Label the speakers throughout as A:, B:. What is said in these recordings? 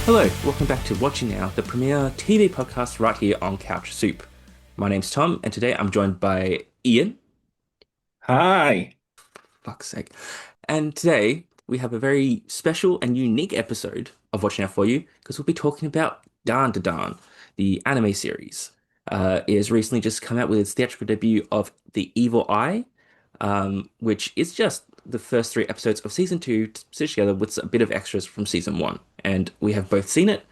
A: Hello, welcome back to Watching Now, the premier TV podcast right here on Couch Soup. My name's Tom, and today I'm joined by Ian.
B: Hi.
A: Fuck's sake. And today we have a very special and unique episode of Watching Now for you because we'll be talking about Dan to Dan, the anime series. It has recently just come out with its theatrical debut of The Evil Eye, which is just the first three episodes of season two stitched together with a bit of extras from season one. And we have both seen it.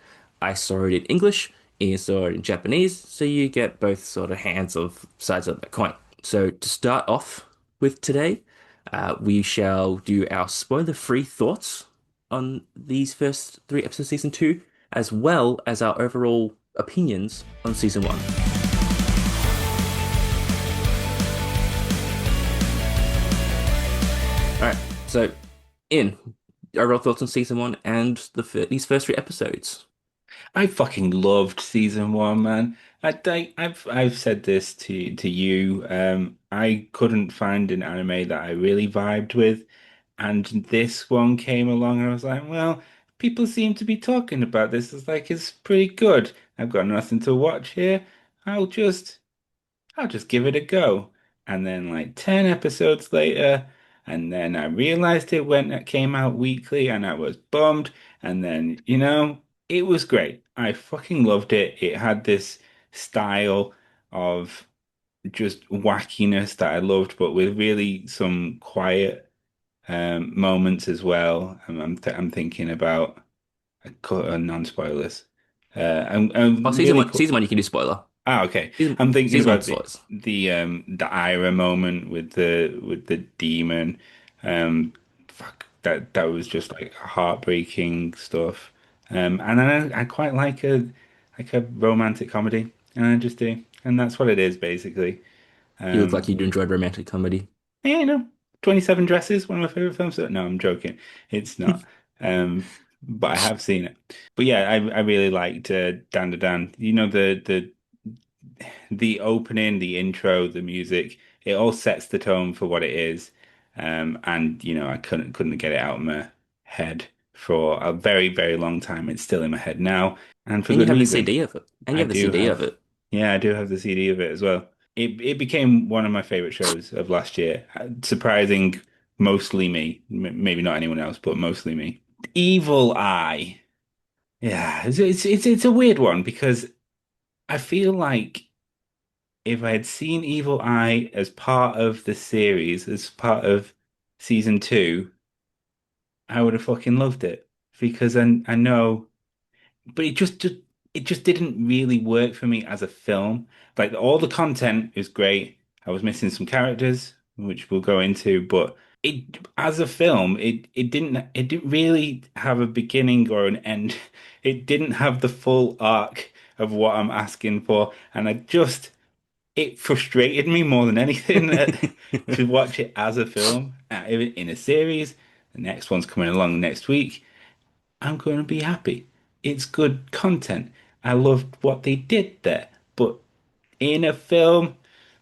A: I saw it in English, Ian saw it in Japanese, so you get both sort of hands of sides of the coin. So to start off with today, we shall do our spoiler-free thoughts on these first three episodes of season two, as well as our overall opinions on season one. All right, so in overall thoughts on season one and these first three episodes.
B: I fucking loved season one, man. I've said this to you. I couldn't find an anime that I really vibed with, and this one came along, and I was like, well, people seem to be talking about this. It's like it's pretty good. I've got nothing to watch here. I'll just I'll just give it a go. And then like 10 episodes later, and then I realized it came out weekly and I was bummed. And then, it was great. I fucking loved it. It had this style of just wackiness that I loved, but with really some quiet moments as well. I'm thinking about non-spoilers.
A: Oh,
B: I'm really put
A: season one, you can do spoiler.
B: Okay. I'm thinking
A: Season one
B: about
A: spoilers.
B: the Ira moment with the demon. That was just like heartbreaking stuff. And then I quite like a romantic comedy, and I just do, and that's what it is basically.
A: You look like
B: Um,
A: you enjoyed romantic comedy.
B: yeah, 27 Dresses, one of my favorite films. No, I'm joking. It's not. But I have seen it. But yeah, I really liked Dan to Dan. The opening, the intro, the music, it all sets the tone for what it is. And I couldn't get it out of my head for a very, very long time. It's still in my head now, and for
A: And you
B: good
A: have the
B: reason.
A: CD of it. And you
B: I
A: have the
B: do
A: CD of
B: have,
A: it.
B: yeah, I do have the CD of it as well. It became one of my favorite shows of last year, surprising mostly me, maybe not anyone else, but mostly me. Evil Eye. Yeah, it's a weird one because I feel like if I had seen Evil Eye as part of the series, as part of season two, I would have fucking loved it because I know, but it just didn't really work for me as a film. Like all the content is great. I was missing some characters, which we'll go into, but it as a film, it didn't really have a beginning or an end. It didn't have the full arc of what I'm asking for, and it frustrated me more than anything to watch it as a film in a series. The next one's coming along next week. I'm going to be happy. It's good content. I loved what they did there, but in a film,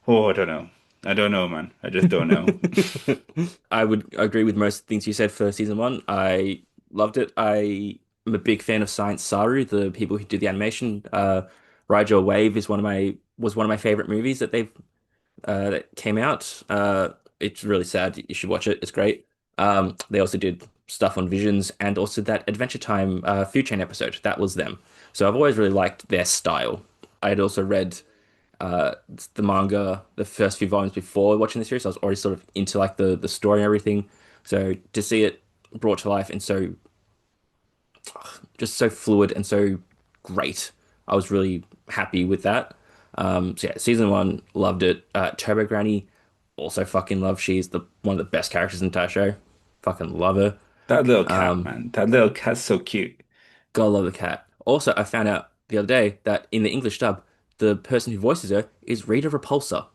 B: oh, I don't know. I don't know, man. I just don't know.
A: I would agree with most things you said for season one. I loved it. I am a big fan of Science Saru, the people who did the animation. Ride Your Wave is was one of my favorite movies that came out. It's really sad. You should watch it. It's great. They also did stuff on Visions and also that Adventure Time Food Chain episode. That was them. So I've always really liked their style. I had also read uh, the manga, the first few volumes before watching the series. So I was already sort of into like the story and everything. So to see it brought to life and so just so fluid and so great, I was really happy with that. So yeah, season one, loved it. Turbo Granny, also fucking love. She's the one of the best characters in the entire show. Fucking love her.
B: That little cat,
A: Um,
B: man. That little cat's so cute.
A: Gotta love the cat. Also, I found out the other day that in the English dub, the person who voices her is Rita Repulsa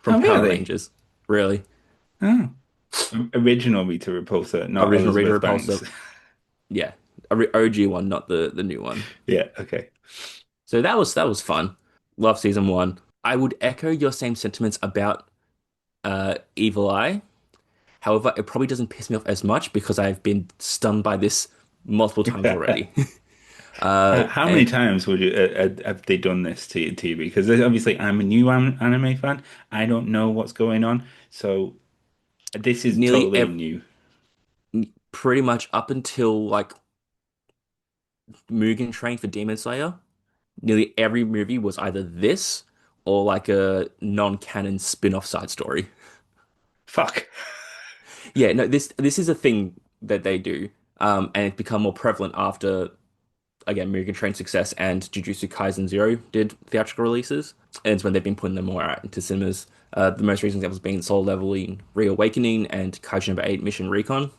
A: from
B: Oh,
A: Power
B: really?
A: Rangers. Really.
B: Oh. Original Rita Repulsa, not
A: Original Rita
B: Elizabeth Banks.
A: Repulsa. Yeah. OG one, not the new one.
B: Yeah, okay.
A: So that was fun. Love season one. I would echo your same sentiments about Evil Eye. However, it probably doesn't piss me off as much because I've been stunned by this multiple times already.
B: How many
A: And
B: times would you have they done this to you? Because obviously I'm a new anime fan. I don't know what's going on, so this is
A: nearly
B: totally new.
A: pretty much up until like Mugen Train for Demon Slayer, nearly every movie was either this or like a non-canon spin-off side story.
B: Fuck.
A: Yeah, no, this is a thing that they do, and it's become more prevalent after again Mugen Train success and Jujutsu Kaisen Zero did theatrical releases, and it's when they've been putting them more out into cinemas. The most recent examples being Soul Leveling Reawakening and Kaiju Number 8 Mission Recon.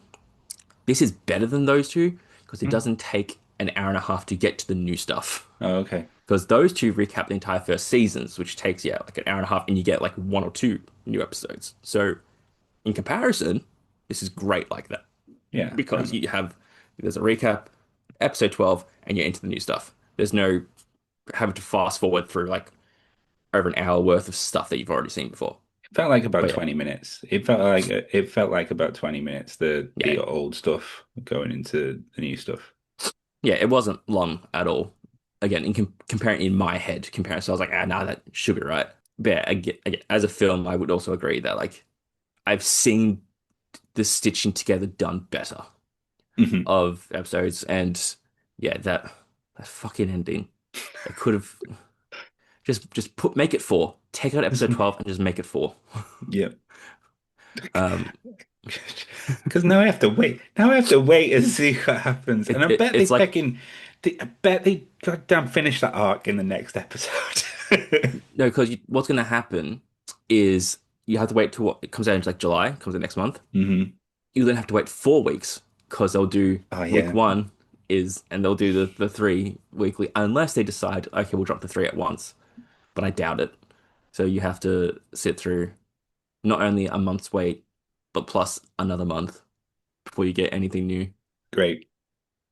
A: This is better than those two because it
B: Hmm.
A: doesn't take an hour and a half to get to the new stuff.
B: Oh, okay.
A: Because those two recap the entire first seasons, which takes yeah like an hour and a half, and you get like one or two new episodes. So in comparison, this is great like that
B: Yeah.
A: because you have there's a recap, episode 12, and you're into the new stuff. There's no having to fast forward through like over an hour worth of stuff that you've already seen before.
B: It felt like about
A: But yeah,
B: 20 minutes. It felt like about 20 minutes, the
A: yeah,
B: old stuff going into the new stuff.
A: yeah, it wasn't long at all. Again, comparing in my head, comparing, so I was like, ah, nah, that should be right. But yeah, again, as a film, I would also agree that like I've seen the stitching together done better
B: Hmm.
A: of episodes, and yeah, that fucking ending. They could have just put make it four. Take out episode 12 and just make it four.
B: Yeah.
A: Um,
B: Because now I have to wait. Now I have to wait and see what happens. And
A: it's like
B: I bet they goddamn finish that arc in the next episode.
A: no, because what's going to happen is you have to wait till what it comes out in like July, comes out next month.
B: Hmm.
A: You then have to wait 4 weeks because they'll do
B: Oh
A: week
B: yeah,
A: one is and they'll do the three weekly unless they decide okay we'll drop the three at once, but I doubt it. So you have to sit through not only a month's wait but plus another month before you get anything new.
B: great,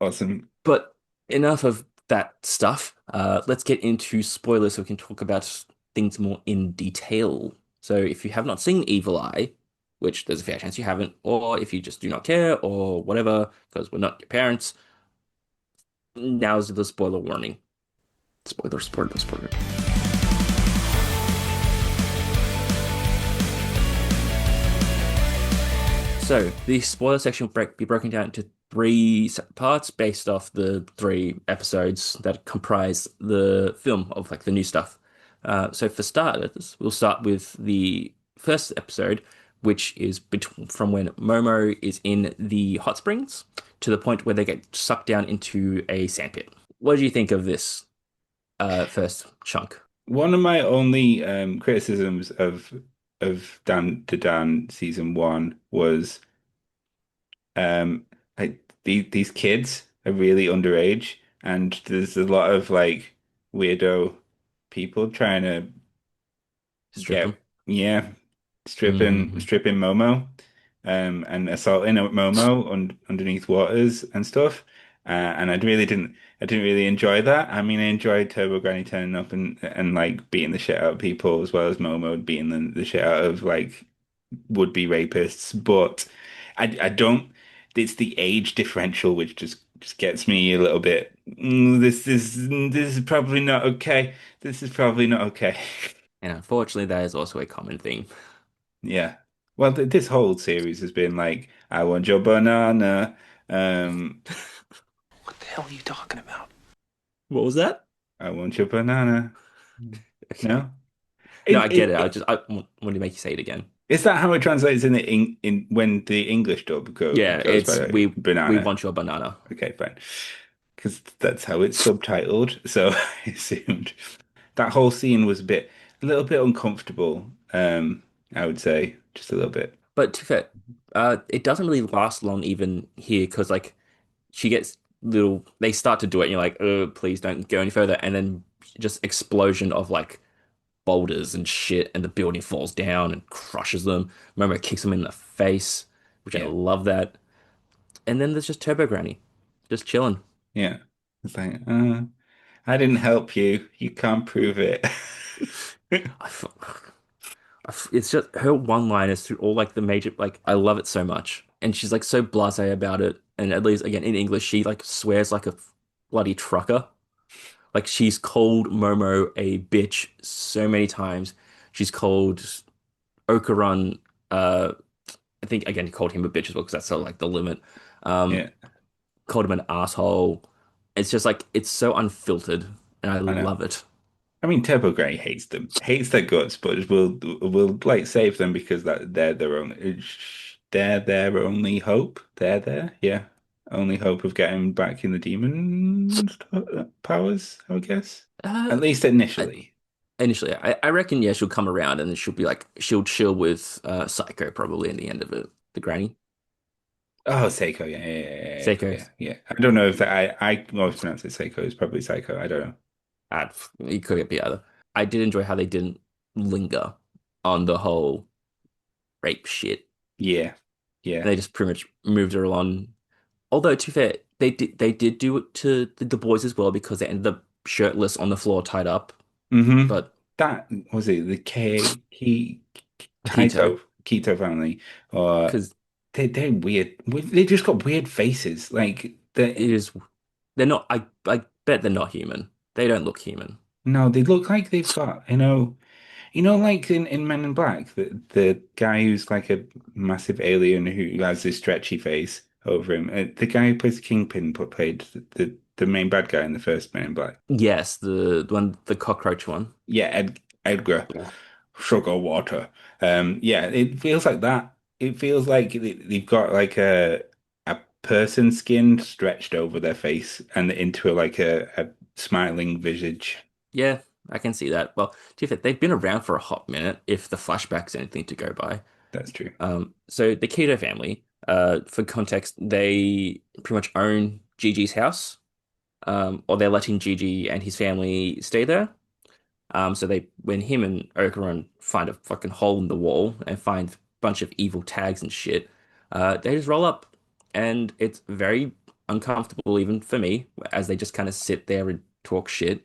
B: awesome.
A: But enough of that stuff. Let's get into spoilers so we can talk about things more in detail. So if you have not seen Evil Eye, which there's a fair chance you haven't, or if you just do not care or whatever, because we're not your parents, now's the spoiler warning. Spoiler, spoiler, spoiler. So the spoiler section will be broken down into three separate parts based off the three episodes that comprise the film of like the new stuff. So for starters, we'll start with the first episode, which is from when Momo is in the hot springs to the point where they get sucked down into a sandpit. What do you think of this first chunk?
B: One of my only criticisms of Dan season one was like these kids are really underage, and there's a lot of like weirdo people trying to
A: Strip them.
B: get, yeah,
A: Hmm.
B: stripping Momo, and assaulting Momo underneath waters and stuff. And I didn't really enjoy that. I mean, I enjoyed Turbo Granny turning up and like beating the shit out of people as well as Momo beating the shit out of like would-be rapists. But I don't. It's the age differential which just gets me a little bit. This is probably not okay. This is probably not okay.
A: And unfortunately, that is also a common theme.
B: Yeah. Well, th this whole series has been like, I want your banana. Um,
C: What the hell are you talking about?
A: What was that?
B: I want your banana.
A: Okay.
B: No?
A: No, I get it. I want to make you say it again.
B: Is that how it translates in in when the English dub
A: Yeah,
B: goes
A: it's
B: by
A: we
B: banana?
A: want your banana.
B: Okay, fine. Because that's how it's subtitled. So I assumed that whole scene was a little bit uncomfortable. I would say just a little bit.
A: But to be fair, it doesn't really last long even here because like she gets little. They start to do it, and you're like, oh, please don't go any further. And then just explosion of like boulders and shit, and the building falls down and crushes them. Momo kicks them in the face, which I
B: Yeah.
A: love that. And then there's just Turbo Granny, just chilling.
B: Yeah. It's like, I didn't help you. You can't prove it.
A: I, it's just her one-liners through all like the major like I love it so much. And she's like so blasé about it. And at least again in English she like swears bloody trucker. Like she's called Momo a bitch so many times. She's called Okarun, I think again he called him a bitch as well because that's sort of like the limit. Um,
B: Yeah,
A: called him an asshole. It's just like it's so unfiltered, and I
B: I know.
A: love it.
B: I mean, Turbo Grey hates them, hates their guts, but will like save them because that they're their only hope. They're there, yeah, only hope of getting back in the demon powers, I guess.
A: Uh,
B: At least
A: I,
B: initially.
A: initially, I reckon yeah she'll come around and she'll be like she'll chill with Psycho probably in the end of it. The granny,
B: Oh, Seiko, yeah, yeah, yeah, yeah,
A: Seiko.
B: yeah, yeah. I don't know if that I always pronounce it Seiko. It's probably Psycho. I don't know.
A: It could be either. I did enjoy how they didn't linger on the whole rape shit,
B: Yeah,
A: and
B: yeah.
A: they just pretty much moved her along. Although to be fair, they did do it to the boys as well because they ended up shirtless on the floor, tied up.
B: Mm-hmm.
A: But
B: That was it. The
A: keto,
B: Keto family, or
A: because
B: they're weird. They just got weird faces. Like
A: it
B: they
A: is they're not. I bet they're not human. They don't look human.
B: no, they look like they've got like in Men in Black, the guy who's like a massive alien who has this stretchy face over him. The guy who plays the Kingpin played the main bad guy in the first Men in Black.
A: Yes, the one, the cockroach one.
B: Yeah, Edgar Sugar Water. Yeah, it feels like that. It feels like they've got like a person skin stretched over their face and into a smiling visage.
A: Yeah, I can see that. Well, to be fair, they've been around for a hot minute. If the flashback's anything to go by.
B: That's true.
A: So the Keto family, for context, they pretty much own Gigi's house, or they're letting Gigi and his family stay there. So when him and Okarun find a fucking hole in the wall and find a bunch of evil tags and shit, they just roll up, and it's very uncomfortable even for me as they just kind of sit there and talk shit.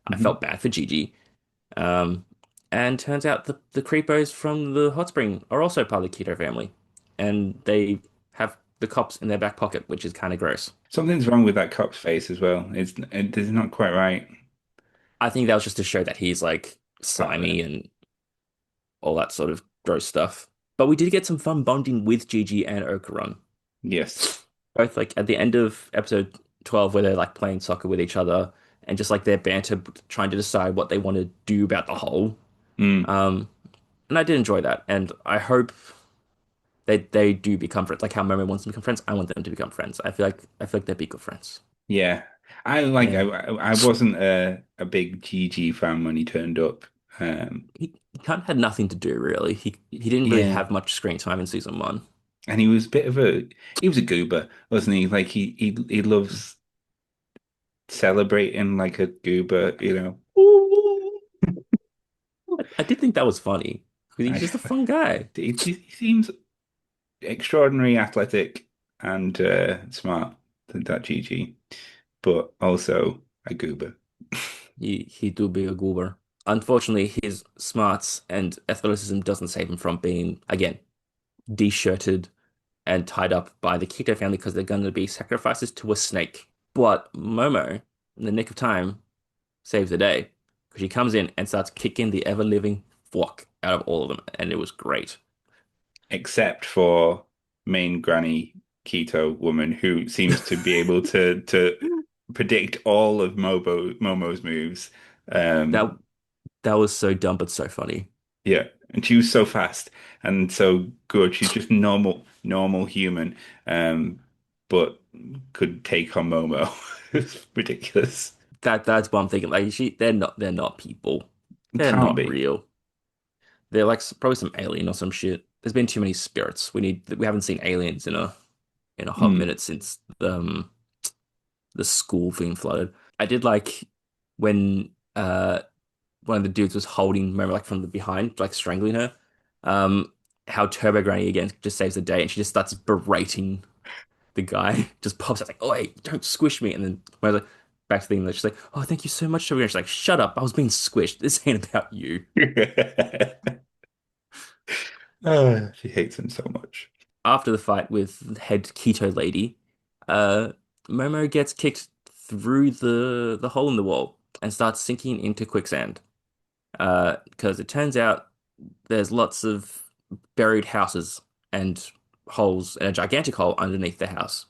A: I
B: Hmm.
A: felt bad for Gigi. Um, and turns out the creepos from the hot spring are also part of the Keto family, and they have the cops in their back pocket, which is kind of gross.
B: Something's wrong with that cop's face as well. It's not quite right.
A: I think that was just to show that he's like slimy
B: Probably.
A: and all that sort of gross stuff. But we did get some fun bonding with Gigi and Okarun.
B: Yes.
A: Both like at the end of episode 12 where they're like playing soccer with each other and just like their banter trying to decide what they want to do about the whole.
B: Mm,
A: Um, and I did enjoy that. And I hope they do become friends. Like how Momo wants them to become friends, I want them to become friends. I feel like they'd be good friends.
B: yeah. I like
A: And
B: I wasn't a big GG fan when he turned up.
A: he kind of had nothing to do really. He didn't really
B: Yeah.
A: have much screen time in season one.
B: And he was a bit of he was a goober, wasn't he? Like he loves celebrating like a goober, you know.
A: I did think that was funny because he's
B: I
A: just a fun guy.
B: he seems extraordinarily athletic and smart, that GG, but also a goober.
A: He do be a goober. Unfortunately, his smarts and athleticism doesn't save him from being again de-shirted and tied up by the Keto family because they're going to be sacrifices to a snake. But Momo, in the nick of time, saves the day because she comes in and starts kicking the ever-living fuck out of all of them, and it was great.
B: Except for main granny keto woman who seems to be able to predict all of Momo's moves.
A: That
B: Um,
A: that was so dumb but so funny.
B: yeah, and she was so fast and so good. She's just normal human, um, but could take on Momo. It's ridiculous.
A: That's what I'm thinking. Like they're not people.
B: It
A: They're
B: can't
A: not
B: be.
A: real. They're like probably some alien or some shit. There's been too many spirits. We haven't seen aliens in a hot
B: Mm,
A: minute since the school being flooded. I did like when one of the dudes was holding Momo like from the behind, like strangling her. Um, how Turbo Granny again just saves the day and she just starts berating the guy. Just pops out like, "Oh, hey, don't squish me!" And then Momo's like, back to the English. She's like, "Oh, thank you so much, Turbo Granny." She's like, "Shut up! I was being squished. This ain't about you."
B: mm. Oh, she hates him so much.
A: After the fight with head keto lady, uh, Momo gets kicked through the hole in the wall and starts sinking into quicksand. Because it turns out there's lots of buried houses and holes and a gigantic hole underneath the house.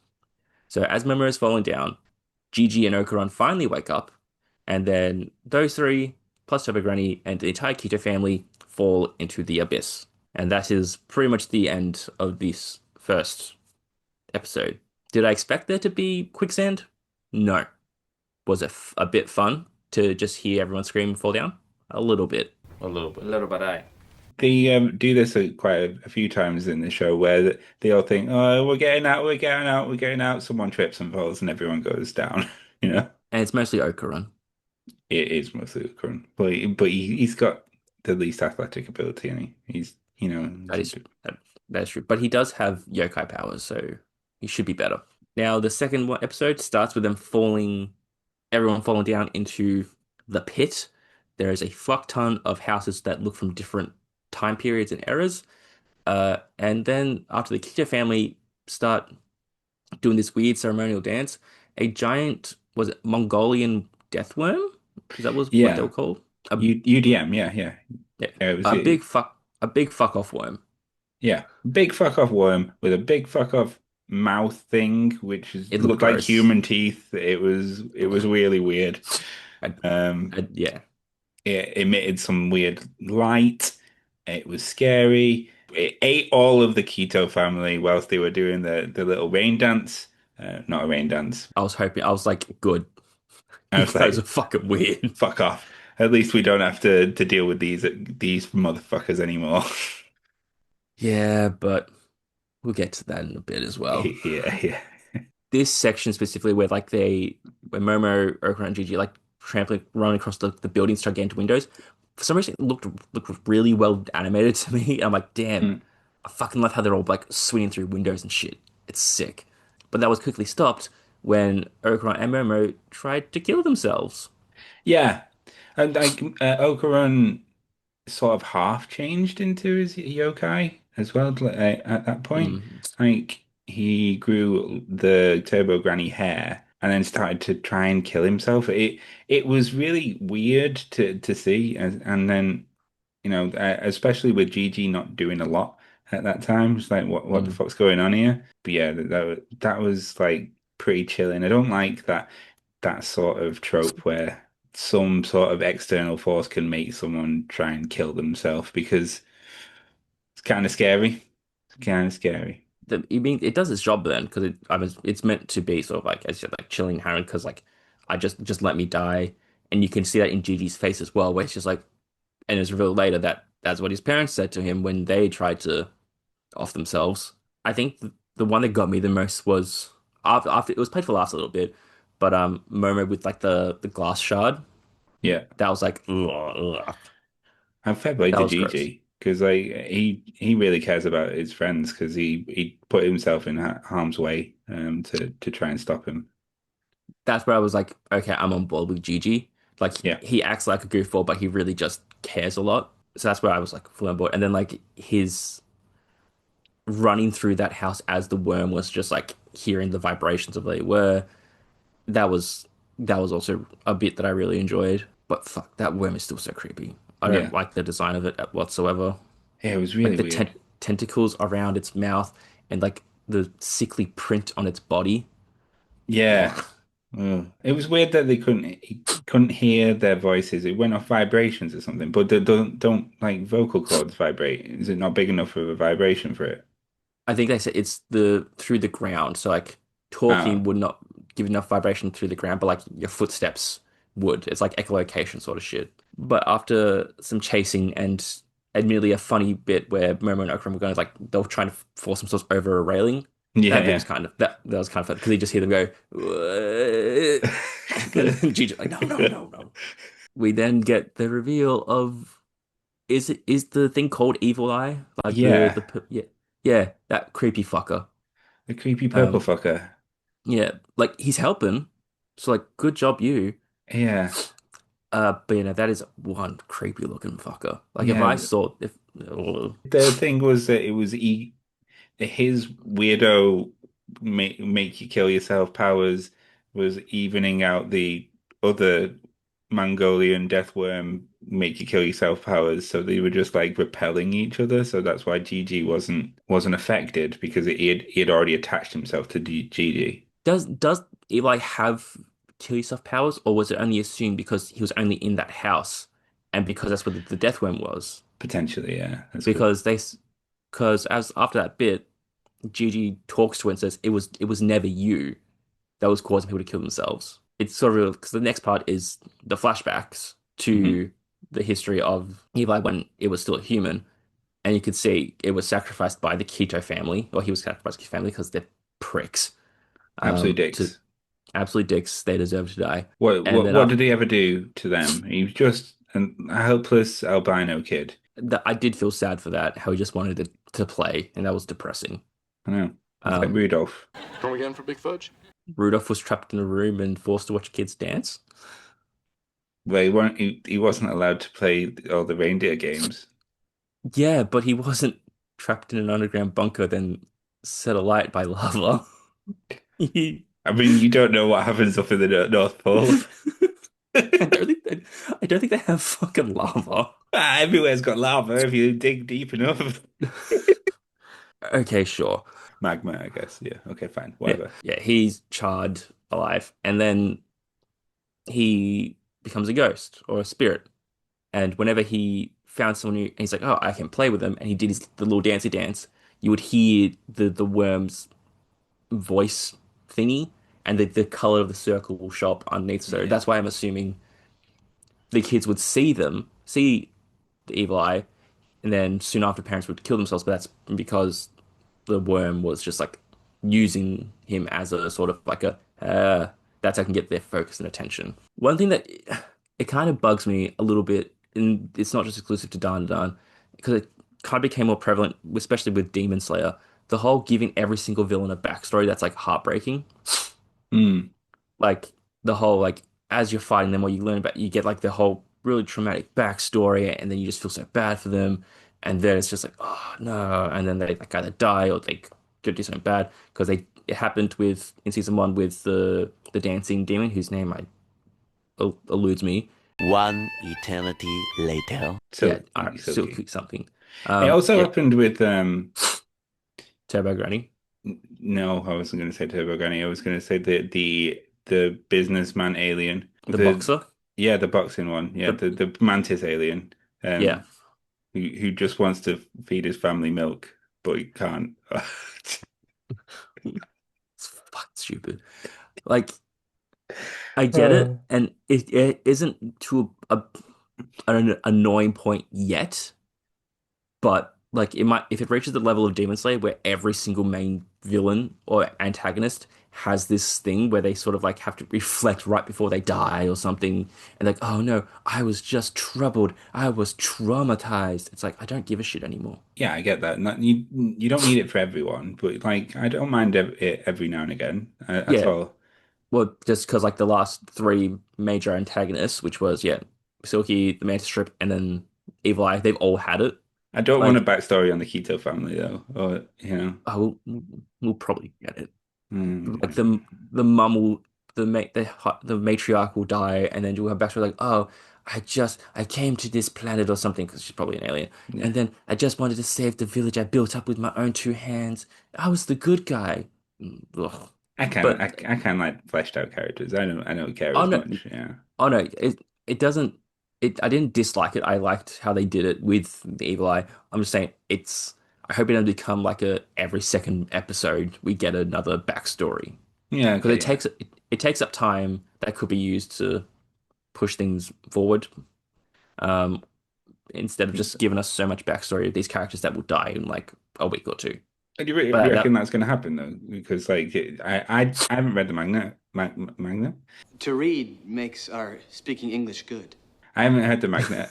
A: So as Momo is falling down, Jiji and Okarun finally wake up, and then those three, plus Turbo Granny and the entire Keto family, fall into the abyss. And that is pretty much the end of this first episode. Did I expect there to be quicksand? No. Was it a bit fun to just hear everyone scream and fall down? A little bit.
C: A little bit. A little bit, aye.
B: They do this quite a few times in the show where they all think, "Oh, we're getting out, we're getting out, we're getting out." Someone trips and falls, and everyone goes down. You know,
A: And it's mostly Okarun.
B: it is mostly current, but he's got the least athletic ability, and
A: That is that is true. But he does have yokai powers, so he should be better. Now, the second episode starts with them falling, everyone falling down into the pit. There is a fuck ton of houses that look from different time periods and eras. And then after the Kita family start doing this weird ceremonial dance, a giant, was it Mongolian death worm? Is that was what they were
B: yeah,
A: called? A
B: UDM, yeah, yeah,
A: yeah,
B: yeah. It was
A: a big fuck, a big fuck off worm.
B: yeah, big fuck off worm with a big fuck off mouth thing, which
A: It looked
B: looked like
A: gross.
B: human teeth. It was really weird.
A: I,
B: Um,
A: yeah,
B: It emitted some weird light. It was scary. It ate all of the Keto family whilst they were doing the little rain dance. Not a rain dance.
A: I was hoping. I was like, good.
B: I
A: You
B: was
A: guys are
B: like,
A: fucking weird.
B: fuck off. At least we don't have to deal with these motherfuckers anymore.
A: Yeah, but we'll get to that in a bit as well.
B: Yeah, yeah.
A: This section specifically where Momo, Okra, and Gigi like trampling, running across the building's gigantic windows. For some reason, it looked really well animated to me. I'm like, damn,
B: Mm.
A: I fucking love how they're all like swinging through windows and shit. It's sick. But that was quickly stopped when Okra and Momo tried to kill themselves.
B: Yeah. And like Okarun sort of half changed into his yokai as well at that point.
A: Mm,
B: Like he grew the Turbo Granny hair and then started to try and kill himself. It was really weird to see, and then especially with Gigi not doing a lot at that time. It's like what the
A: mm.
B: fuck's going on here? But yeah, that was like pretty chilling. I don't like that sort of trope where some sort of external force can make someone try and kill themselves because it's kind of scary. It's kind of scary.
A: You mean it does its job then because it's meant to be sort of like as you said like chilling Harren because like I just let me die and you can see that in Gigi's face as well where it's just like and it's revealed later that that's what his parents said to him when they tried to off themselves. I think the one that got me the most was after it was played for laughs a little bit, but Momo with like the glass shard
B: Yeah.
A: that was like ugh, ugh.
B: And fair play
A: That
B: to
A: was gross.
B: Gigi because like he really cares about his friends because he put himself in harm's way to try and stop him.
A: That's where I was like, okay, I'm on board with Gigi. Like
B: Yeah.
A: he acts like a goofball, but he really just cares a lot. So that's where I was like full on board. And then like his running through that house as the worm was just like hearing the vibrations of where they were. That was that was also a bit that I really enjoyed. But fuck, that worm is still so creepy. I don't
B: Yeah.
A: like the design of it whatsoever.
B: Yeah, it was
A: Like
B: really
A: the
B: weird.
A: tentacles around its mouth and like the sickly print on its body.
B: Yeah.
A: Ugh.
B: It was weird that he couldn't hear their voices. It went off vibrations or something. But don't like vocal cords vibrate. Is it not big enough of a vibration for it?
A: I think they said it's the through the ground. So like
B: Oh,
A: talking would not give enough vibration through the ground, but like your footsteps would. It's like echolocation sort of shit. But after some chasing and admittedly a funny bit where Momo and Okarun were going like they were trying to force themselves over a railing.
B: yeah,
A: That bit was
B: yeah.
A: kind of that was kind of fun because you just hear them go, "What?" And then Gigi's like, no, no, no, no. We then get the reveal of is the thing called Evil Eye? Like
B: Yeah,
A: yeah, yeah, that creepy fucker.
B: the creepy purple
A: Um,
B: fucker.
A: yeah, like he's helping. So like, good job you.
B: Yeah,
A: But you know that is one creepy looking fucker. Like if I
B: yeah.
A: saw if ugh.
B: The thing was that it was his weirdo make you kill yourself powers was evening out the other Mongolian deathworm make you kill yourself powers, so they were just like repelling each other. So that's why Gigi wasn't affected because he had already attached himself to Gigi.
A: Does Eli have kill yourself powers, or was it only assumed because he was only in that house, and because that's where the death worm was?
B: Potentially, yeah, that's good.
A: Because because as after that bit, Gigi talks to her and says it was never you that was causing people to kill themselves. It's sort of because the next part is the flashbacks
B: Hmm.
A: to the history of Eli when it was still a human, and you could see it was sacrificed by the Keto family, or he was sacrificed by the family because they're pricks.
B: Absolute
A: To
B: dicks.
A: absolute dicks, they deserve to die.
B: What
A: And
B: what
A: then
B: what
A: after
B: did he ever do to them? He was just a helpless albino kid.
A: that, I did feel sad for that, how he just wanted to play, and that was depressing.
B: I know. He's like
A: Um,
B: Rudolph.
C: Come again for Big Fudge?
A: Rudolph was trapped in a room and forced to watch kids dance.
B: Well, he wasn't allowed to play all the reindeer games.
A: Yeah, but he wasn't trapped in an underground bunker, then set alight by lava. He-
B: I mean, you don't know what happens up in the North Pole.
A: I don't think I don't think they have fucking lava.
B: Everywhere's got lava if you dig deep enough.
A: Okay, sure.
B: Magma, I guess. Yeah. Okay, fine.
A: Yeah,
B: Whatever.
A: yeah, he's charred alive, and then he becomes a ghost or a spirit. And whenever he found someone new, and he's like, "Oh, I can play with them," and he did the little dancey dance, you would hear the worm's voice thingy, and the color of the circle will show up underneath. So
B: Yeah.
A: that's why I'm assuming the kids would see the evil eye, and then soon after parents would kill themselves. But that's because the worm was just like using him as a sort of like a that's how I can get their focus and attention. One thing that it kind of bugs me a little bit, and it's not just exclusive to Dan Dan, because it kind of became more prevalent, especially with Demon Slayer. The whole giving every single villain a backstory that's like heartbreaking.
B: Mm.
A: Like the whole like as you're fighting them, what you learn about, you get like the whole really traumatic backstory, and then you just feel so bad for them, and then it's just like oh no, and then they like either die or they go do something bad because they it happened with in season one with the dancing demon whose name I eludes me.
D: One eternity later.
A: Yeah,
B: Silky.
A: Silky something.
B: It also
A: Yeah,
B: happened with
A: Turbo Granny,
B: no, I wasn't going to say Turbo Granny. I was going to say the businessman alien.
A: the
B: The
A: boxer.
B: Yeah, the boxing one. Yeah,
A: The
B: the mantis alien.
A: yeah,
B: Who just wants to feed his family milk, but he can't.
A: it's fucking stupid. Like I get
B: Uh,
A: it, and it isn't to an annoying point yet, but like it might if it reaches the level of Demon Slayer where every single main villain or antagonist has this thing where they sort of like have to reflect right before they die or something, and like, oh no, I was just troubled, I was traumatized. It's like I don't give a shit anymore.
B: yeah, I get that. Not, you don't need it for everyone, but like I don't mind it every now and again at
A: Yeah,
B: all.
A: well, just because like the last three major antagonists, which was yeah, Silky, the Mantis Strip, and then Evil Eye, they've all had it.
B: I don't want a
A: Like
B: backstory on the Keto family though, or
A: oh, we'll probably get it. Like
B: mm,
A: the mum will the matriarch will die, and then you'll have backstory like, oh, I came to this planet or something because she's probably an alien,
B: yeah.
A: and then I just wanted to save the village I built up with my own two hands. I was the good guy. Ugh.
B: I
A: But
B: can like fleshed out characters. I don't care
A: oh
B: as
A: no,
B: much. Yeah.
A: oh no, it doesn't. I didn't dislike it. I liked how they did it with the Evil Eye. I'm just saying it's. I hope it doesn't become like a every second episode we get another backstory
B: Yeah,
A: because
B: okay, yeah.
A: it takes up time that could be used to push things forward. Um, Instead of just giving us so much backstory of these characters that will die in like a week or two.
B: Do you
A: But
B: reckon
A: that
B: that's going to happen though? Because like I haven't read the manga.
E: To read makes our speaking English good.
B: I haven't heard the manga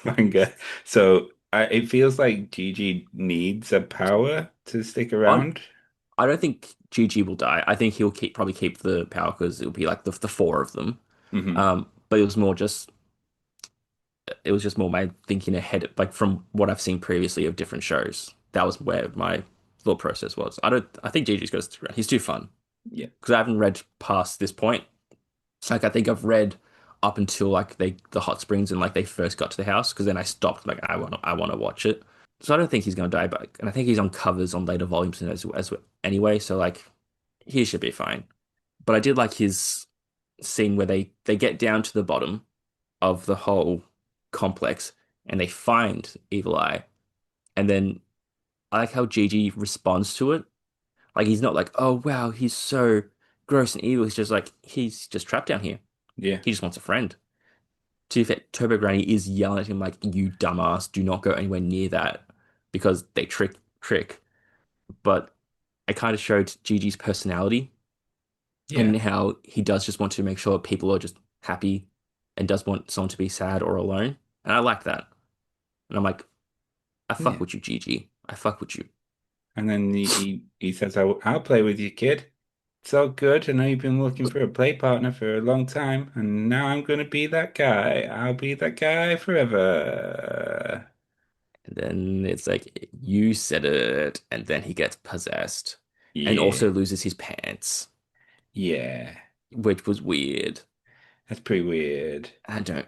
B: manga. So it feels like Gigi needs a power to stick
A: on
B: around.
A: I don't think Gigi will die. I think he'll probably keep the power because it'll be like the four of them.
B: Hmm.
A: But it was just more my thinking ahead, like from what I've seen previously of different shows. That was where my thought process was. I think Gigi's got to stick around. He's too fun.
B: Yeah.
A: because I haven't read past this point. Like I think I've read up until like the hot springs and like they first got to the house because then I stopped like I want to watch it. So I don't think he's gonna die, but and I think he's on covers on later volumes and as anyway. So like he should be fine. But I did like his scene where they get down to the bottom of the whole complex and they find Evil Eye, and then I like how Gigi responds to it. Like he's not like, oh wow, he's so gross and evil. He's just like he's just trapped down here.
B: Yeah.
A: He just wants a friend. To be fair, Turbo Granny is yelling at him like, "You dumbass, do not go anywhere near that," because they trick. But it kind of showed Gigi's personality
B: Yeah.
A: and how he does just want to make sure people are just happy and does want someone to be sad or alone. And I like that. And I'm like, I fuck
B: Yeah.
A: with you, Gigi. I fuck with you.
B: And then he says, I'll play with you, kid. It's all good. I know you've been looking for a play partner for a long time, and now I'm gonna be that guy. I'll be that guy forever.
A: And then it's like, you said it. And then he gets possessed and
B: Yeah.
A: also loses his pants,
B: Yeah.
A: which was weird.
B: That's pretty weird.
A: I don't.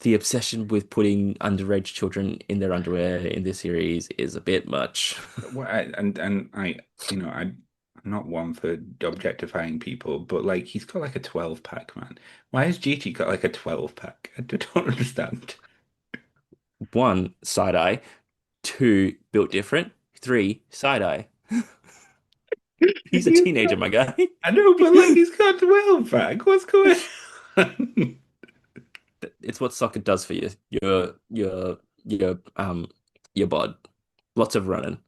A: The obsession with putting underage children in their underwear in this series is a bit much.
B: And I, I'm not one for objectifying people, but like he's got like a 12 pack, man. Why has Gigi got like a 12 pack? I don't understand.
A: One, side eye. Two, built different. Three, side eye. He's a
B: He's
A: teenager,
B: got,
A: my guy.
B: I know, but like he's got a 12 pack. What's going on?
A: It's what soccer does for you. Your bod. Lots of running.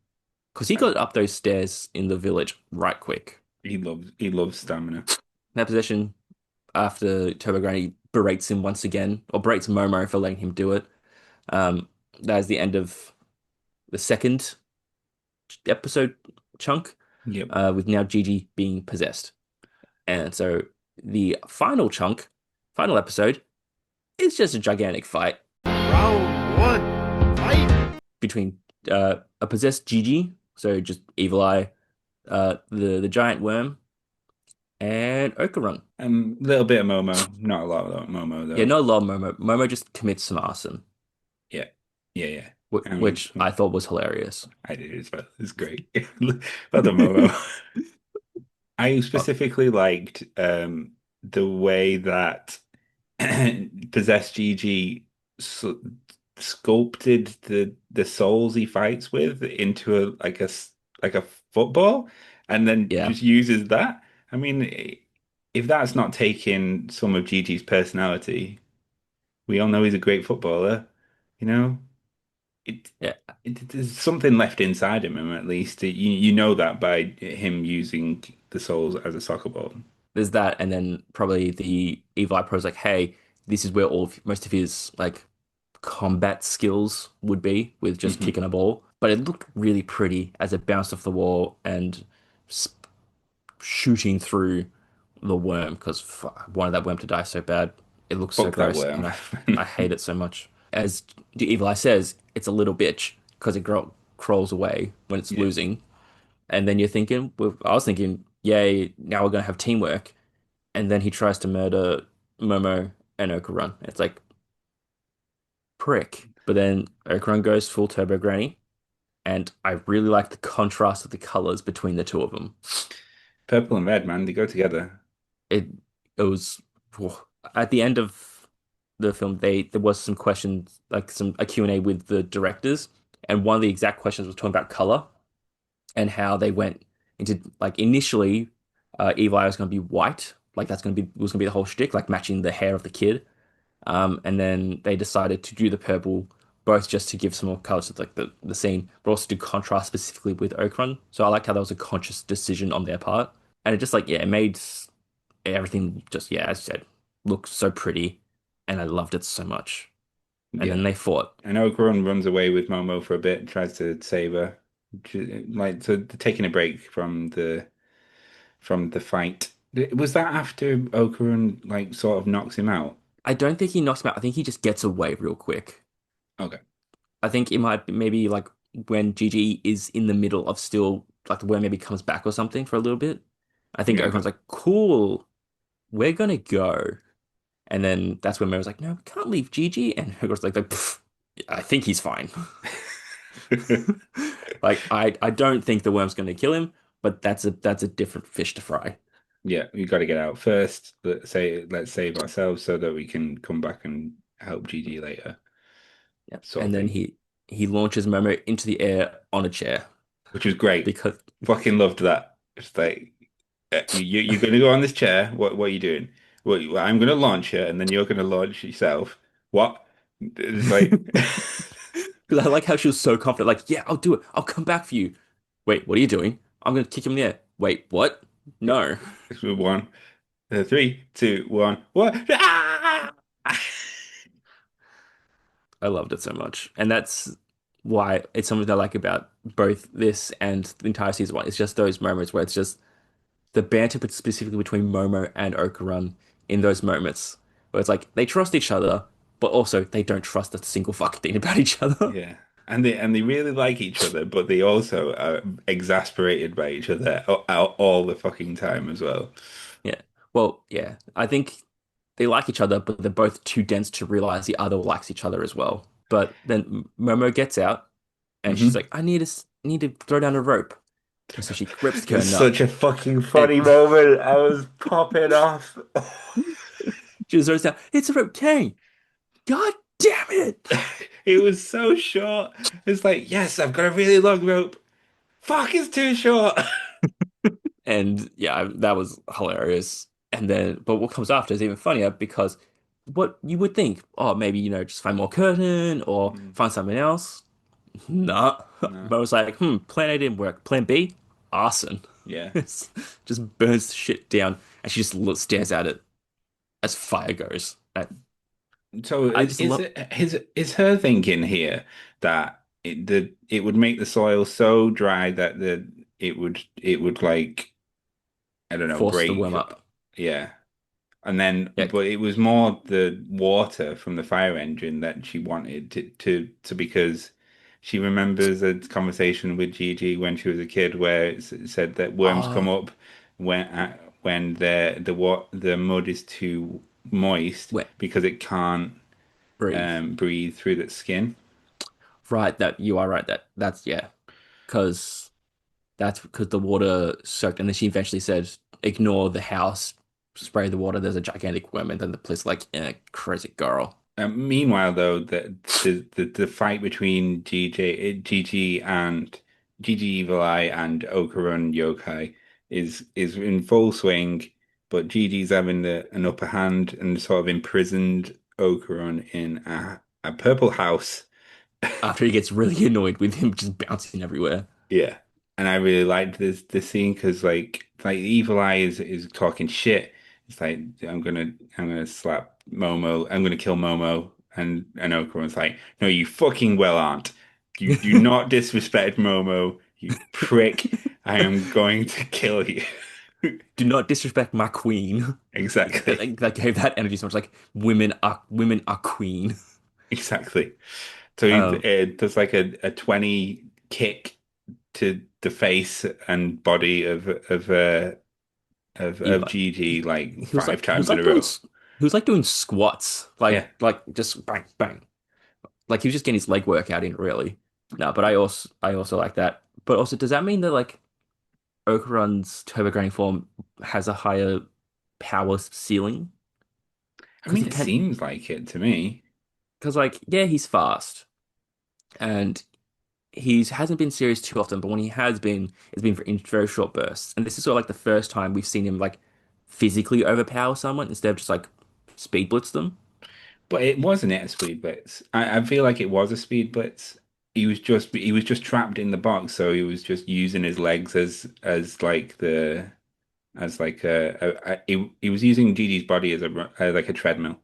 A: Because he got up those stairs in the village right quick.
B: He loves stamina.
A: That possession after Turbo Granny berates him once again, or berates Momo for letting him do it. Um, that is the end of the second episode chunk,
B: Yep.
A: with now Gigi being possessed. And so the final chunk, final episode, is just a gigantic fight
C: Round one, fight!
A: between a possessed Gigi, so just Evil Eye, the giant worm, and Okarun.
B: A little bit of Momo, not a lot of Momo
A: Yeah,
B: though.
A: not a lot of Momo. Momo just commits some arson,
B: Yeah, yeah, yeah. I mean,
A: which I thought was hilarious.
B: I did as well. It's great. But the Momo. I
A: Oh,
B: specifically liked the way that Possessed Gigi s sculpted the souls he fights with into a football, and then
A: yeah,
B: just uses that. I mean, if that's not taking some of Gigi's personality, we all know he's a great footballer. You know, it,
A: yeah.
B: there's something left inside him, at least. You know that by him using the souls as a soccer ball.
A: There's that, and then probably the Evil Eye Pro's like, hey, this is where most of his like combat skills would be with just
B: Hmm.
A: kicking a ball. But it looked really pretty as it bounced off the wall and shooting through the worm because I wanted that worm to die so bad. It looks so
B: Fuck that
A: gross,
B: worm.
A: and I hate it so much. As the Evil Eye says, it's a little bitch because it crawls away when it's
B: Yeah.
A: losing, and then you're thinking, well, I was thinking, yay, now we're gonna have teamwork, and then he tries to murder Momo and Okarun. It's like prick, but then Okarun goes full Turbo Granny, and I really like the contrast of the colors between the two of them.
B: Purple and red, man, they go together.
A: it it was at the end of the film there was some questions like some a Q&A with the directors, and one of the exact questions was talking about color and how they went into like initially Evil Eye was going to be white, like that's going to be was going to be the whole shtick, like matching the hair of the kid, and then they decided to do the purple both just to give some more color to like the scene, but also to contrast specifically with Oakron. So I liked how that was a conscious decision on their part, and it just like yeah, it made everything just yeah, as I said, looked so pretty, and I loved it so much. And
B: Yeah.
A: then they fought.
B: And Okarun runs away with Momo for a bit, tries to save her. Like so taking a break from the fight. Was that after Okarun like sort of knocks him out?
A: I don't think he knocks him out. I think he just gets away real quick.
B: Okay.
A: I think it might be maybe like when Gigi is in the middle of still like the worm maybe comes back or something for a little bit, I think
B: Yeah,
A: everyone's like, cool, we're gonna go. And then that's when Mary's like, no, we can't leave Gigi. And Hogarth's like, "Pff, I think he's fine. Like, I don't think the worm's gonna kill him, but that's a different fish to fry.
B: yeah, we got to get out first. Let's save ourselves so that we can come back and help Gigi later,
A: Yeah.
B: sort of
A: And then
B: thing.
A: he launches Momo into the air on a chair
B: Which was great.
A: because
B: Fucking loved that. It's like you're gonna go on this chair. What are you doing? Well, I'm gonna launch you, and then you're gonna launch yourself. What? It's like
A: because I like how she was so confident, like, yeah, I'll do it. I'll come back for you. Wait, what are you doing? I'm gonna kick him in the air. Wait, what? No.
B: it's one, three, two, one. What? Ah!
A: I loved it so much. And that's why it's something I like about both this and the entire season one. It's just those moments where it's just the banter, but specifically between Momo and Okarun in those moments where it's like they trust each other, but also they don't trust a single fucking thing about each other.
B: Yeah, and they really like each other, but they also are exasperated by each other all the fucking time as well.
A: Yeah. Well, yeah. I think they like each other, but they're both too dense to realize the other likes each other as well. But then Momo gets out and she's like,
B: Hmm.
A: I need to throw down a rope. And so she rips the
B: It was
A: curtain up
B: such a fucking
A: and
B: funny moment. I was popping off.
A: she just throws down, it's a rope tank. God damn it.
B: It was so short. It's like, yes, I've got a really long rope. Fuck, it's too short.
A: And yeah, that was hilarious. And then, but what comes after is even funnier because what you would think, oh, maybe, just find more curtain or
B: Mm,
A: find something else. Nah.
B: no,
A: But I was like, plan A didn't work. Plan B, arson.
B: yeah.
A: It's just burns shit down and she just stares at it as fire goes.
B: So
A: I just love,
B: is her thinking here that it would make the soil so dry that it would like I don't know
A: force the
B: break,
A: worm up.
B: yeah. And then,
A: Yeah.
B: but it was more the water from the fire engine that she wanted to because she remembers a conversation with Gigi when she was a kid where it said that worms come
A: Oh,
B: up when the mud is too moist
A: wait,
B: because it can't
A: breathe.
B: breathe through the skin.
A: Right, that you are right. That's yeah. Because that's because the water soaked, and then she eventually said, "Ignore the house, spray the water. There's a gigantic worm." And then the police like, crazy girl.
B: Meanwhile, though, the fight between Gigi Evil Eye and Okarun Yokai is in full swing, but Gigi's having an upper hand and sort of imprisoned Okarun in a purple house.
A: After he gets really annoyed with him just bouncing everywhere.
B: Yeah. And I really liked this scene because like Evil Eye is talking shit. It's like I'm gonna slap Momo. I'm gonna kill Momo. And Okarun's like, no, you fucking well aren't. You do not disrespect Momo, you prick. I am going to kill you.
A: Do not disrespect my queen.
B: Exactly.
A: That gave that energy so much. Like women are queen.
B: Exactly. So
A: Um,
B: there's like a 20 kick to the face and body of
A: Eli.
B: Gigi
A: He
B: like
A: was
B: five
A: like he was
B: times in
A: like
B: a
A: doing
B: row.
A: s- he was like doing squats,
B: Yeah.
A: like just bang bang. Like he was just getting his leg work out in really. No, but I also like that. But also, does that mean that like Okarun's turbo grinding form has a higher power ceiling?
B: I
A: Because
B: mean,
A: he
B: it
A: can,
B: seems like it to me.
A: because like yeah, he's fast and he hasn't been serious too often. But when he has been, it's been in very short bursts. And this is sort of like the first time we've seen him like physically overpower someone instead of just like speed blitz them.
B: But it wasn't a speed blitz. I feel like it was a speed blitz. He was just trapped in the box, so he was just using his legs as like the as like he was using Gigi's body as like a treadmill,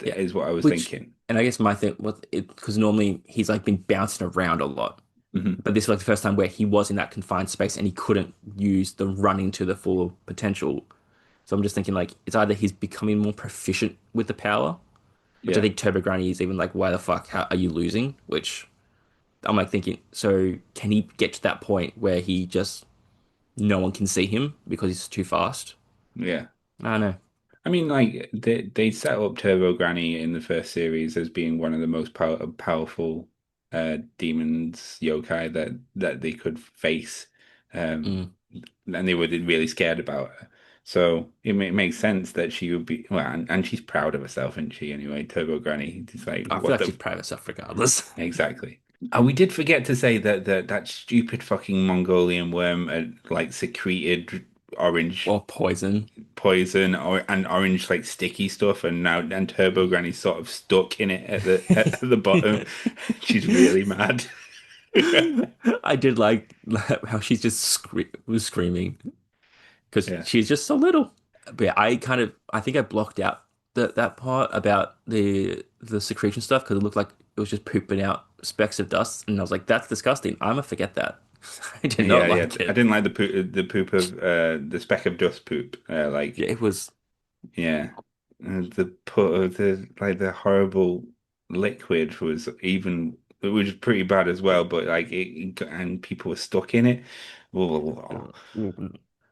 A: Yeah,
B: is what I was
A: which
B: thinking.
A: and I guess my thing was it because normally he's like been bouncing around a lot.
B: Hmm.
A: But this was like the first time where he was in that confined space and he couldn't use the running to the full potential. So I'm just thinking like it's either he's becoming more proficient with the power, which I
B: Yeah.
A: think Turbo Granny is even like, why the fuck how are you losing? Which I'm like thinking, so can he get to that point where he just no one can see him because he's too fast.
B: Yeah.
A: I don't know.
B: I mean, like they set up Turbo Granny in the first series as being one of the most powerful demons yokai that they could face, um,
A: Mm.
B: and they were really scared about her. So it makes sense that she would be well, and she's proud of herself, isn't she? Anyway, Turbo Granny. It's like
A: I feel
B: what
A: like
B: the
A: she's proud of herself regardless.
B: exactly. Oh, we did forget to say that stupid fucking Mongolian worm had like secreted orange
A: Or poison.
B: poison or and orange like sticky stuff, and now and Turbo Granny's sort of stuck in it at the bottom. She's really mad.
A: I did like how she's just was screaming because
B: Yeah,
A: she's just so little. But yeah, I think I blocked out that part about the secretion stuff because it looked like it was just pooping out specks of dust, and I was like, that's disgusting. I'm gonna forget that. I did
B: yeah,
A: not
B: yeah.
A: like
B: I
A: it.
B: didn't like the poop of the speck of dust poop.
A: Yeah, it was.
B: Yeah, the put of the like the horrible liquid was even it was pretty bad as well. But like and people were stuck in it. Oh,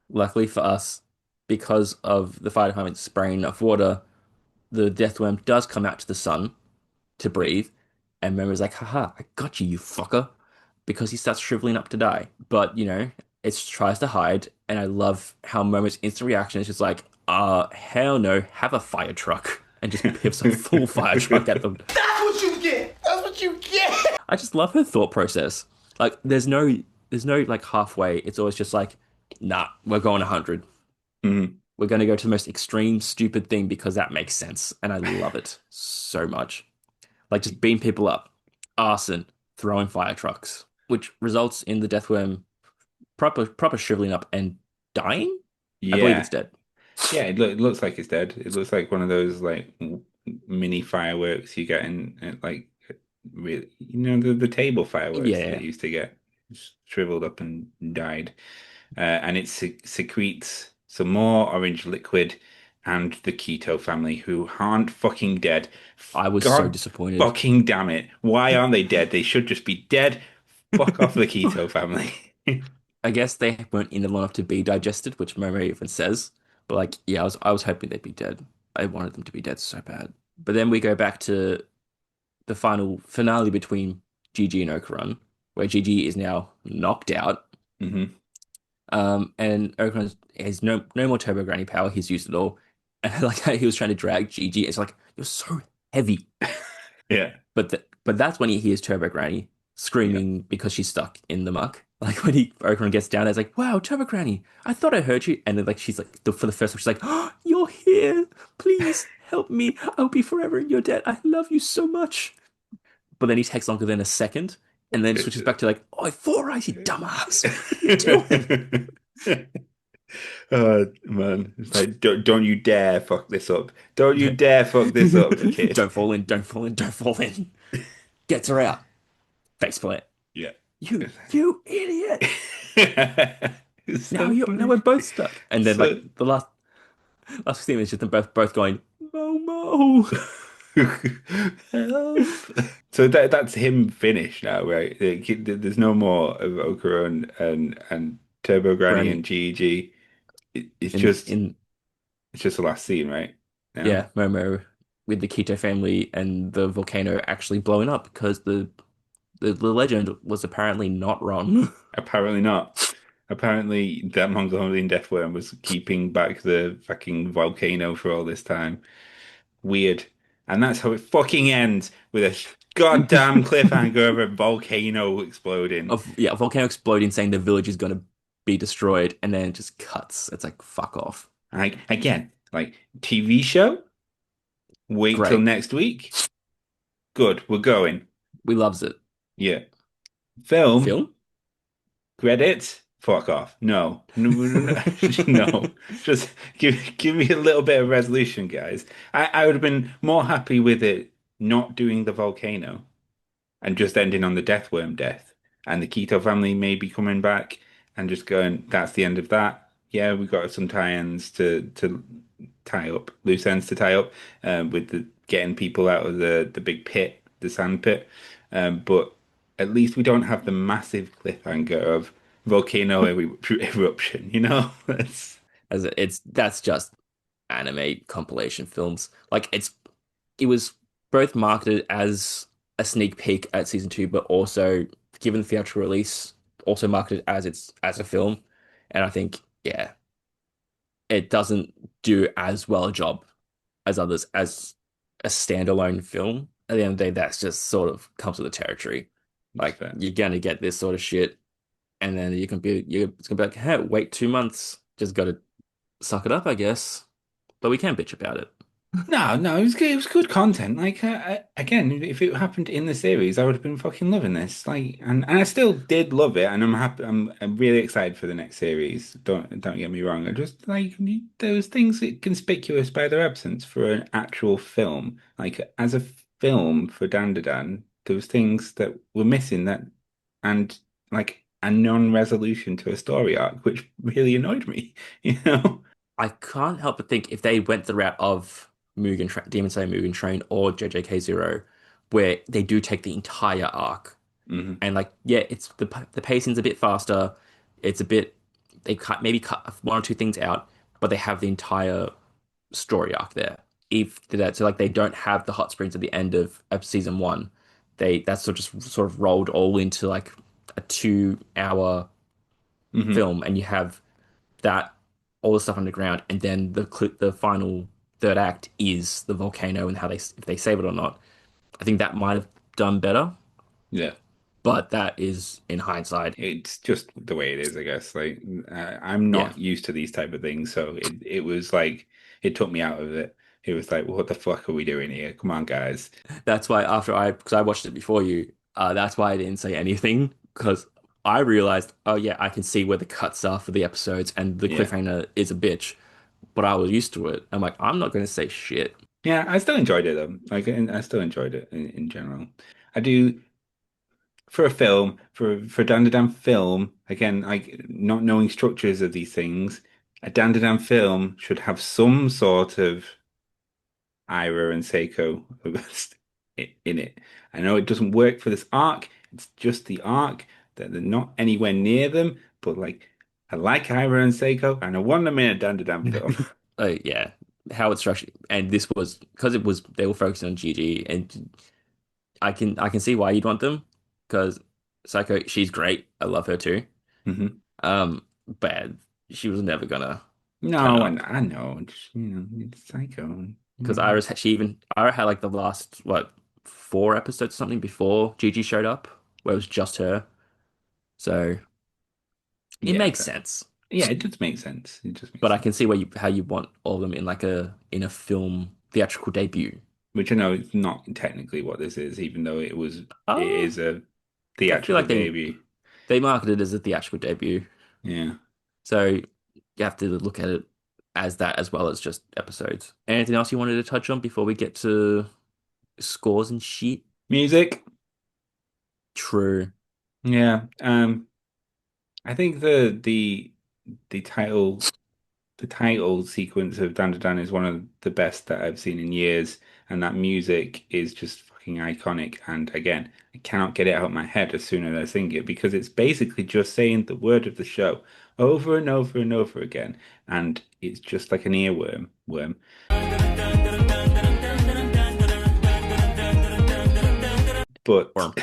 A: Luckily for us, because of the fire department spraying enough water, the death worm does come out to the sun to breathe. And Momo's like, haha, I got you, you fucker. Because he starts shriveling up to die. But, it tries to hide. And I love how Momo's instant reaction is just like, hell no, have a fire truck. And just piffs a full fire truck at them.
C: That's what you get! That's what you get!
A: I just love her thought process. Like, there's no like halfway. It's always just like, nah, we're going 100.
B: Mhm.
A: We're going to go to the most extreme, stupid thing because that makes sense. And I love it so much. Like just beam people up, arson, throwing fire trucks, which results in the Deathworm proper shriveling up and dying. I believe it's
B: Yeah.
A: dead.
B: Yeah, it looks like it's dead. It looks like one of those like mini fireworks you get in like really, the table fireworks that
A: Yeah,
B: you used to get shriveled up and died. And it secretes some more orange liquid and the Keto family who aren't fucking dead.
A: I was so
B: God
A: disappointed.
B: fucking damn it. Why aren't they dead? They should just be dead. Fuck off the Keto family.
A: I guess they weren't in it long enough to be digested, which Momo even says. But like, yeah, I was hoping they'd be dead. I wanted them to be dead so bad. But then we go back to the final finale between Gigi and Okarun, where Gigi is now knocked out.
B: hmm
A: And Oakland has no more turbo granny power. He's used it all. And I like how he was trying to drag Gigi. It's like, you're so heavy.
B: Yeah.
A: But that's when he hears Turbo Granny
B: Yeah.
A: screaming because she's stuck in the muck. Like when Oakland gets down, it's like, wow, Turbo Granny, I thought I heard you. And then like she's like for the first time, she's like, oh, you're here. Please help me. I'll be forever in your debt. I love you so much. But then he takes longer than a second and then switches back to like, oh, four eyes, you dumbass. What are you doing?
B: Oh man, it's like don't you dare fuck this up. Don't you dare fuck this up, kid.
A: Don't fall in, don't fall in, don't fall in. Gets her out. Faceplant.
B: Yeah.
A: You idiot.
B: It's
A: Now
B: so
A: now
B: funny.
A: we're both stuck. And then
B: So
A: like the last thing is just them both going, Momo.
B: help. So that's him finished now, right? There's no more of Okarun and Turbo Granny and
A: Granny
B: Gigi. It's
A: in
B: just
A: in
B: it's just the last scene, right? Now.
A: yeah, Momo with the Keto family and the volcano actually blowing up because the legend was apparently not wrong.
B: Apparently not. Apparently, that Mongolian death worm was keeping back the fucking volcano for all this time. Weird. And that's how it fucking ends with a goddamn cliffhanger of a volcano exploding.
A: A volcano exploding saying the village is gonna be destroyed and then it just cuts. It's like fuck off.
B: Like again, like TV show. Wait till
A: Great.
B: next week. Good, we're going.
A: We loves it.
B: Yeah. Film.
A: Film?
B: Credits? Fuck off. No. No, no, no, no. Just give me a little bit of resolution, guys. I would have been more happy with it not doing the volcano and just ending on the Deathworm death. And the Keto family maybe coming back and just going, that's the end of that. Yeah, we got some tie-ins to tie up, loose ends to tie up, with the getting people out of the big pit, the sand pit. But at least we don't have the massive cliffhanger of volcano eruption, you know?
A: That's just anime compilation films. Like it was both marketed as a sneak peek at season two, but also given the theatrical release, also marketed as it's as a film. And I think, yeah, it doesn't do as well a job as others as a standalone film. At the end of the day, that's just sort of comes with the territory.
B: It's
A: Like
B: fair.
A: you're gonna get this sort of shit, and then it's gonna be like, hey, wait 2 months, just gotta suck it up, I guess. But we can't bitch about it.
B: No, no, it was good. It was good content. Like again, if it happened in the series, I would have been fucking loving this. Like, and I still did love it, and I'm happy. I'm really excited for the next series. Don't get me wrong. I just like those things that conspicuous by their absence for an actual film. Like as a film for Dandadan, there was things that were missing that, and like a non-resolution to a story arc, which really annoyed me. You know.
A: I can't help but think if they went the route of Demon Slayer Mugen Train or JJK Zero, where they do take the entire arc
B: Hmm.
A: and like yeah, it's the pacing's a bit faster. It's a bit they maybe cut one or two things out, but they have the entire story arc there. If that so like they don't have the hot springs at the end of season one. That's sort of rolled all into like a 2 hour
B: Hmm.
A: film, and you have that all the stuff underground, and then the final third act is the volcano and how they if they save it or not. I think that might have done better,
B: Yeah.
A: but that is in hindsight.
B: It's just the way it is, I guess. Like I'm
A: Yeah,
B: not used to these type of things, so it was like it took me out of it. It was like, what the fuck are we doing here? Come on, guys.
A: that's why because I watched it before you, that's why I didn't say anything because I realized, oh yeah, I can see where the cuts are for the episodes and the
B: Yeah,
A: cliffhanger is a bitch, but I was used to it. I'm like, I'm not going to say shit.
B: yeah. I still enjoyed it though. Like, and I still enjoyed it in general. I do for a film for a Dandadan film. Again, like not knowing structures of these things, a Dandadan film should have some sort of Ira and Seiko in it. I know it doesn't work for this arc. It's just the arc that they're not anywhere near them. But like, I like Ira and Seiko, and I want them in a Dandadan film.
A: Yeah, how it's structured, and this was because it was they were focusing on Gigi, and I can see why you'd want them because Psycho, she's great. I love her too.
B: Hmm.
A: But she was never gonna turn
B: No, and
A: up
B: I know, just, it's Psycho.
A: because Ira had like the last what 4 episodes or something before Gigi showed up, where it was just her. So it
B: Yeah,
A: makes
B: but
A: sense.
B: yeah, it does make sense. It just makes
A: But I can
B: sense.
A: see how you want all of them in like a film theatrical debut.
B: Which I know is not technically what this is, even though it
A: Oh,
B: is a
A: I feel
B: theatrical
A: like
B: debut.
A: they marketed it as a theatrical debut.
B: Yeah.
A: So you have to look at it as that as well as just episodes. Anything else you wanted to touch on before we get to scores and shit?
B: Music.
A: True.
B: Yeah. I think the title the title sequence of Dan to Dan is one of the best that I've seen in years, and that music is just fucking iconic. And again, I cannot get it out of my head as soon as I sing it because it's basically just saying the word of the show over and over and over again, and it's just like an earworm worm. But
A: Or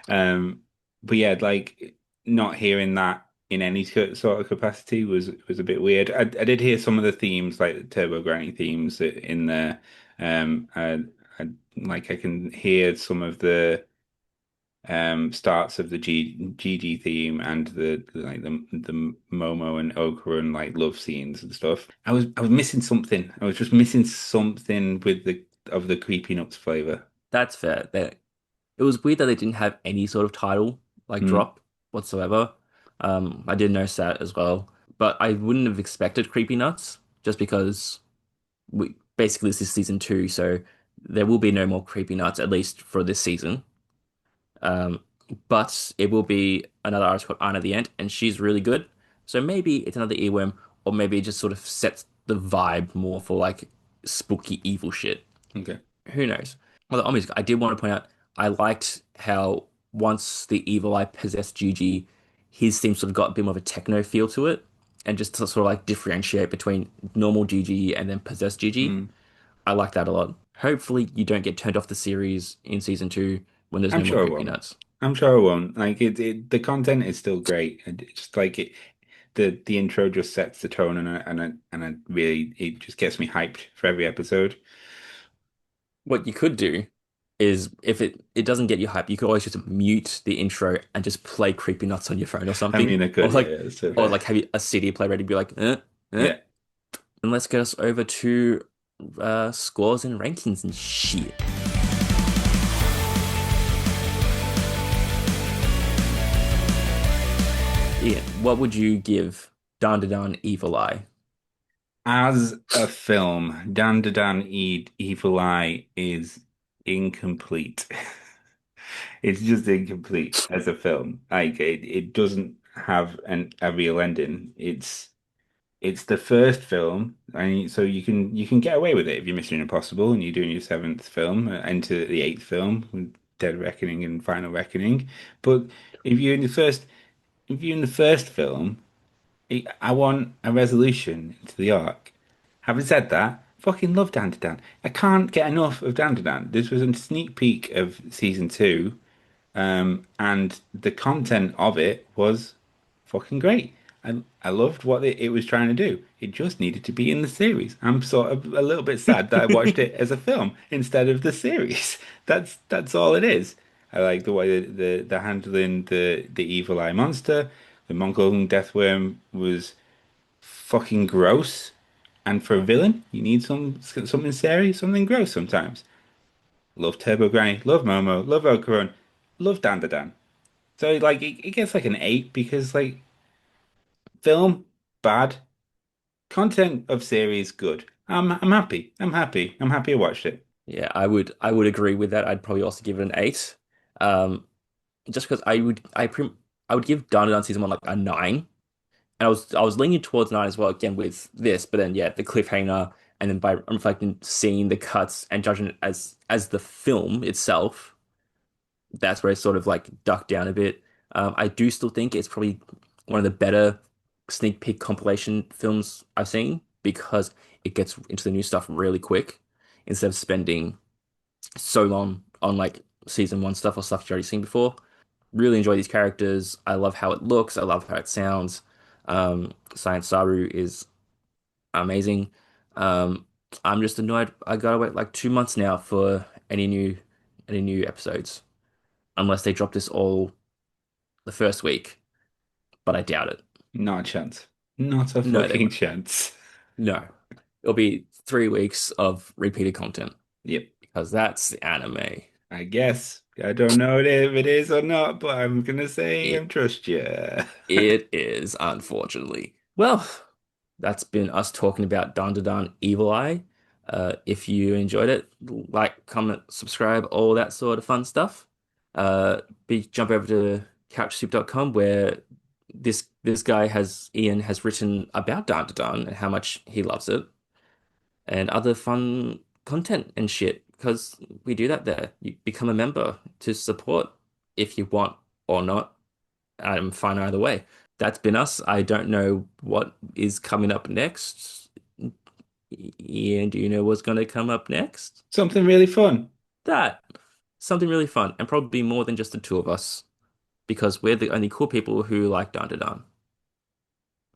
B: um but yeah, like not hearing that in any sort of capacity was a bit weird. I did hear some of the themes, like the Turbo Granny themes in there. I like I can hear some of the starts of the Gigi theme and the Momo and Okarun like love scenes and stuff. I was missing something. I was just missing something with the of the Creepy Nuts flavor.
A: that's fair. It was weird that they didn't have any sort of title like
B: Mm,
A: drop whatsoever. I did notice that as well, but I wouldn't have expected Creepy Nuts just because we basically this is season two, so there will be no more Creepy Nuts at least for this season. Um, but it will be another artist called Anna at the end, and she's really good. So maybe it's another earworm, or maybe it just sort of sets the vibe more for like spooky evil shit.
B: okay.
A: Who knows? Well, the I did want to point out I liked how once the evil eye possessed Gigi, his theme sort of got a bit more of a techno feel to it, and just to sort of like differentiate between normal Gigi and then possessed Gigi.
B: Mm.
A: I like that a lot. Hopefully, you don't get turned off the series in season two when there's
B: I'm
A: no more
B: sure it
A: creepy
B: won't.
A: nuts.
B: I'm sure it won't. Like the content is still great. And it's just like the intro just sets the tone, and I really it just gets me hyped for every episode.
A: What you could do is if it doesn't get you hype, you could always just mute the intro and just play creepy nuts on your phone or
B: I
A: something,
B: mean, I could, yeah, that's so
A: or
B: fair.
A: like have a CD play ready to be like,
B: Yeah.
A: and let's get us over to scores and rankings and shit. Ian, what would you give Dan Da Dan Evil Eye?
B: As a film, Dan Da Dan Evil Eye is incomplete. It's just incomplete as a film. Like it doesn't have a real ending. It's the first film, and so you can get away with it if you're Mission Impossible and you're doing your seventh film, into the eighth film, with Dead Reckoning and Final Reckoning. But if you're in the first, if you're in the first film, I want a resolution to the arc. Having said that, fucking love Dan to Dan. I can't get enough of Dan to Dan. This was a sneak peek of season two, and the content of it was fucking great. I loved what it was trying to do. It just needed to be in the series. I'm sort of a little bit sad that I watched it as a film instead of the series. That's all it is. I like the way the handling the evil eye monster. The Mongolian deathworm was fucking gross. And for a villain, you need something serious, something gross sometimes. Love Turbo Granny, love Momo, love Okarun, love Dan Da Dan. So like it gets like an 8 because like film bad, content of series good. I'm happy. I'm happy. I'm happy I watched it.
A: Yeah, I would agree with that. I'd probably also give it an eight. Um, just because I would give Dan Da Dan season one like a nine. And I was leaning towards nine as well again with this, but then yeah, the cliffhanger, and then by reflecting, seeing the cuts and judging it as the film itself, that's where it sort of like ducked down a bit. I do still think it's probably one of the better sneak peek compilation films I've seen because it gets into the new stuff really quick instead of spending so long on like season one stuff or stuff you've already seen before. Really enjoy these characters. I love how it looks. I love how it sounds. Science Saru is amazing. Um, I'm just annoyed. I gotta wait like 2 months now for any new episodes, unless they drop this all the first week. But I doubt it.
B: Not a chance. Not a
A: No, they
B: fucking
A: won't.
B: chance.
A: No, it'll be 3 weeks of repeated content
B: Yep.
A: because that's the anime.
B: I guess. I don't know if it is or not, but I'm gonna say I
A: It
B: trust you.
A: it is, unfortunately. Well, that's been us talking about Dan Da Dan Evil Eye. If you enjoyed it, like, comment, subscribe, all that sort of fun stuff. Jump over to couchsoup.com where this guy Ian has written about Dan Da Dan and how much he loves it and other fun content and shit because we do that there. You become a member to support if you want or not. I'm fine either way. That's been us. I don't know what is coming up next. Ian, do you know what's going to come up next?
B: Something really fun.
A: That. Something really fun, and probably more than just the two of us, because we're the only cool people who like Dan Da Dan,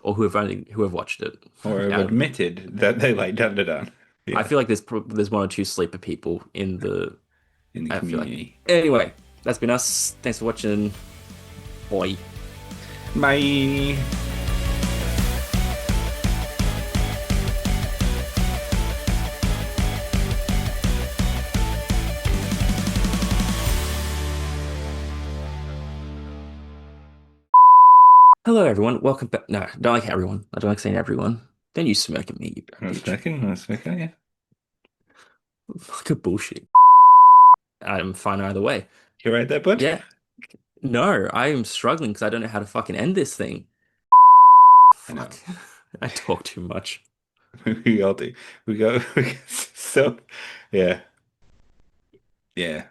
A: or who have watched it.
B: Or have
A: Out of,
B: admitted that they like Dan Da Dan.
A: I
B: Yeah,
A: feel like there's one or two sleeper people in the.
B: in the
A: I feel like.
B: community.
A: Anyway, that's been us. Thanks for watching. Boy.
B: Bye.
A: Hello, everyone. Welcome back. No, I don't like everyone. I don't like saying everyone. Then you smirk at me, you bitch.
B: I was thinking, yeah.
A: Fucking bullshit. I'm fine either way.
B: You right there, bud?
A: Yeah. No, I am struggling because I don't know how to fucking end this thing.
B: I know.
A: Fuck. I talk too much.
B: We all do. We go, so, yeah. Yeah.